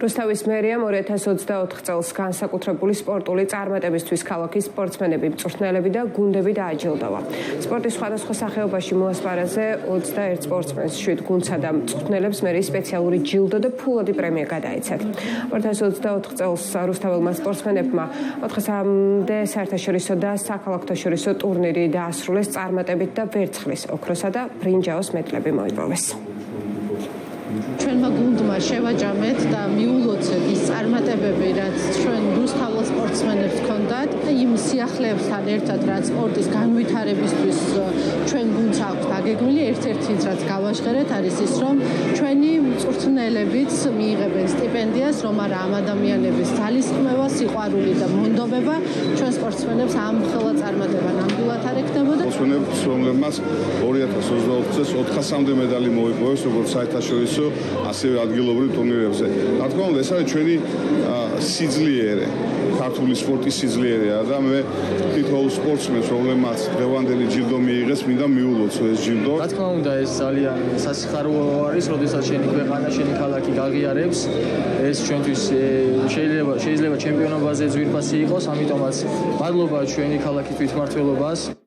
რუსთავის მერიამ 2024 წელს განსაკუთრებული სპორტული წარმატებისთვის ქალაქის სპორტსმენები, მწვრთნელები და გუნდები დააჯილდოვა. სპორტის სხვადასხვა სახეობაში მოასპარეზე 21 სპორტსმენს, 7 გუნდსა და მწვრთნელებს მერიის სპეციალური ჯილდო და ფულადი პრემია გადაეცათ. 2024 წელს რუსთაველმა სპორტსმენებმა 400-მდე საერთაშორისო და საქალაქთაშორისო ტურნირი დაასრულეს წარმატებით და ვერცხლის, ოქროსა და ბრინჯაოს მედლები მოიპოვეს. ჩვენმა გუნდმა შევაჭამეთ და მიულოცეთ ის წარმატებები, რაც ჩვენ რუსთაველ სპორტსმენებს ჰქონდათ და იმ სიახლეებთან ერთად, რაც სპორტის განვითარებისთვის ჩვენ გუნდს აქვს დაგეგმილი, ერთ-ერთი რაც გავაჟღერეთ არის ის, რომ ჩვენი მწვრთნელებიც მიიღებენ სტიპენდიას, რომ არა ამ ადამიანების ძალისხმევა, სიყვარული და მონდომება ჩვენ სპორტსმენებს ამ ხელა წარმატება ნამდვილად არ ექნებოდა. სპორტსმენებს, რომლებმაც 2024 წელს 400-მდე медаლი მოიპოვეს, როგორც საერთაშორისო ასევე ადგილობრივ ტურნირებზე. რა თქმა უნდა, ეს არის ჩვენი სიძლიერე, ქართული სპორტის სიძლიერეა და მე თითოეულ სპორტსმენს, რომლებმაც დღევანდელი ჯილდო მიიღეს, მინდა მიულოცო ეს ჯილდო. რა თქმა უნდა, ეს ძალიან სასიხარულო არის, როდესაც შენი ქვეყანა, შენი ქალაქი გაღიარებს. ეს ჩვენთვის შეიძლება ჩემპიონობაზე ძვირფასი იყოს, ამიტომაც მადლობა ჩვენი ქალაქის თვითმმართველობას.